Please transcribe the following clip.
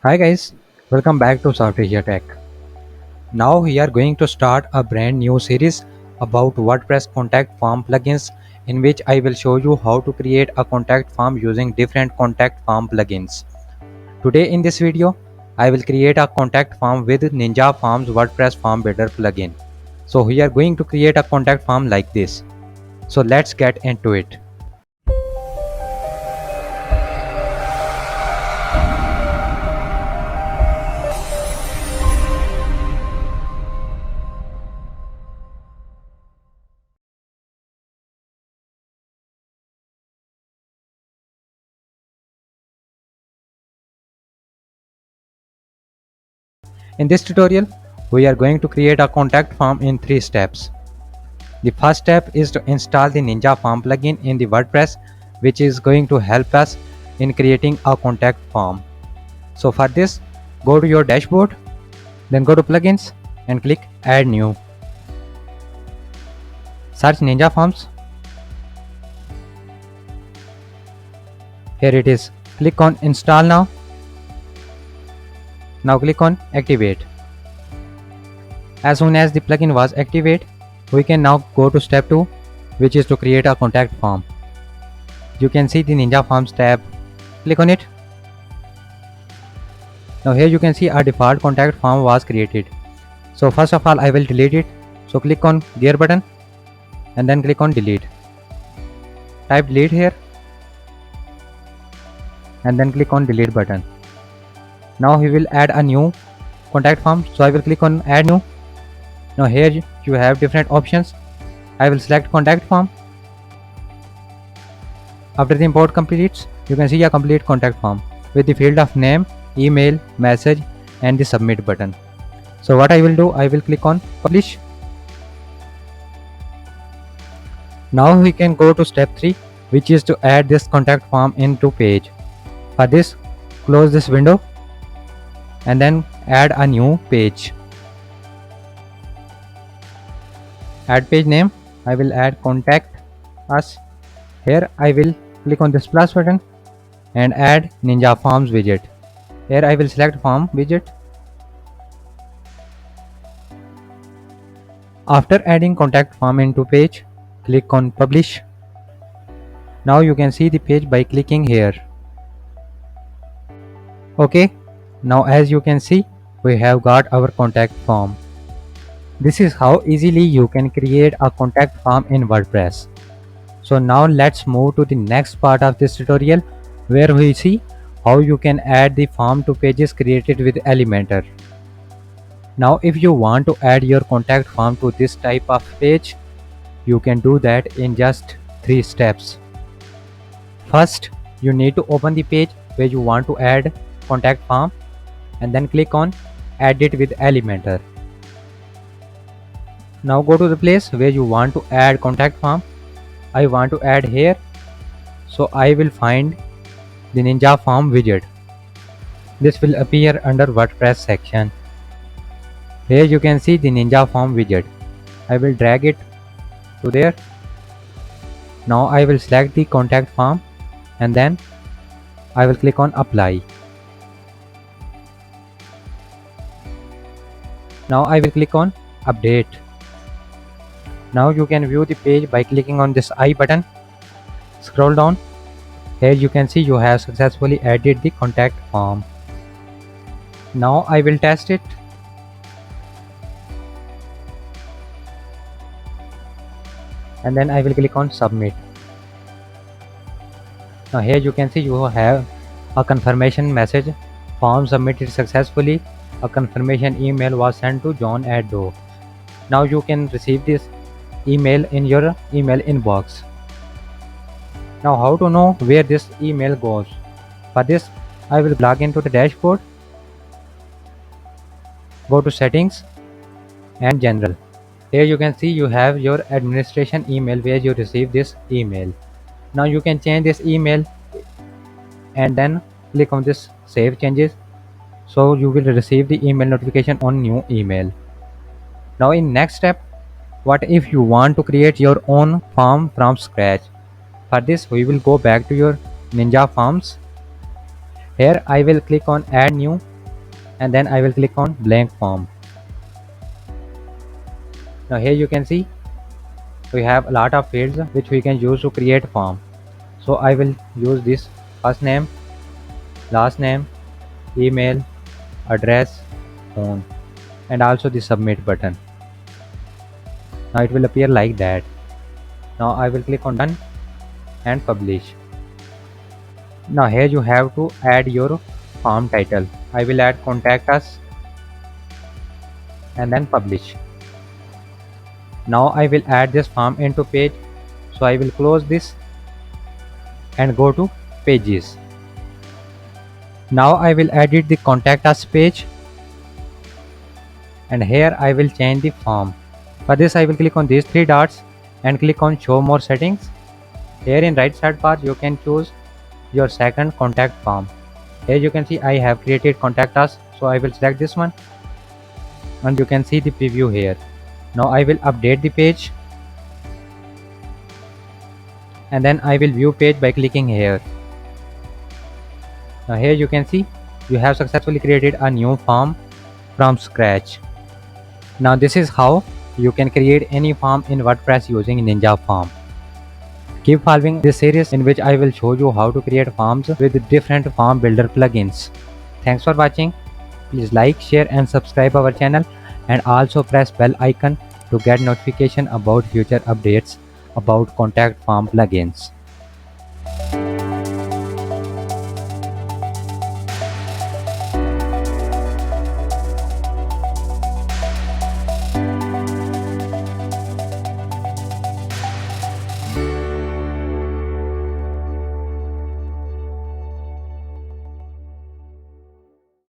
Hi guys, welcome back to SoftAsia Tech. Now we are going to start a brand new series about WordPress contact form plugins in which I will show you how to create a contact form using different contact form plugins. Today in this video, I will create a contact form with Ninja Forms WordPress Form Builder plugin. So we are going to create a contact form like this. So let's get into it. In this tutorial, we are going to create a contact form in 3 steps. The first step is to install the Ninja Form plugin in the WordPress, which is going to help us in creating a contact form. So for this, go to your dashboard, then go to plugins and click add new. Search Ninja Forms. Here it is. Click on install now. Now click on activate. As soon as the plugin was activated, we can now go to step 2, which is to create a contact form. You can see the Ninja Forms tab. Click on it. Now here you can see our default contact form was created. So first of all I will delete it. So click on gear button and then click on delete. Type delete here and then click on delete button. Now we will add a new contact form. So I will click on add new. Now here you have different options. I will select contact form. After the import completes, you can see a complete contact form with the field of name, email, message and the submit button. So what I will do, I will click on publish. Now we can go to step 3, which is to add this contact form into page. For this, close this window and then add a new page. Add page name, I will add contact us. Here I will click on this plus button and add Ninja Forms widget. Here I will select form widget. After adding contact form into page, click on publish. Now you can see the page by clicking here. Okay, now as you can see, we have got our contact form. This is how easily you can create a contact form in WordPress. So now let's move to the next part of this tutorial where we see how you can add the form to pages created with Elementor. Now if you want to add your contact form to this type of page, you can do that in just 3 steps. First, you need to open the page where you want to add contact form and then click on edit with Elementor. Now go to the place where you want to add contact form. I want to add here, so I will find the Ninja Form widget. This will appear under WordPress section. Here you can see the Ninja Form widget. I will drag it to there. Now I will select the contact form and then I will click on apply. Now I will click on update. Now you can view the page by clicking on this I button. Scroll down. Here you can see you have successfully added the contact form. Now I will test it. And then I will click on submit. Now here you can see you have a confirmation message. Form submitted successfully. A confirmation email was sent to John@do. Now you can receive this email in your email inbox. Now how to know where this email goes? For this, I will log into the dashboard. Go to settings and general. Here you can see you have your administration email where you receive this email. Now you can change this email and then click on this save changes. So you will receive the email notification on new email. Now in next step, what if you want to create your own form from scratch? For this we will go back to your Ninja Forms. Here I will click on add new and then I will click on blank form. Now here you can see we have a lot of fields which we can use to create form. So I will use this first name, last name, email, address, phone, and also the submit button. Now it will appear like that. Now I will click on done and publish. Now here you have to add your form title. I will add contact us and then publish. Now I will add this form into page. So I will close this and go to pages. Now I will edit the contact us page, and here I will change the form. For this I will click on these three dots and click on show more settings. Here in right side bar you can choose your second contact form. Here you can see I have created contact us, so I will select this one and you can see the preview here. Now I will update the page and then I will view page by clicking here. Now here you can see you have successfully created a new form from scratch. Now this is how you can create any form in WordPress using Ninja Form. Keep following this series in which I will show you how to create forms with different form builder plugins. Thanks for watching. Please like, share and subscribe our channel, and also press bell icon to get notification about future updates about contact form plugins.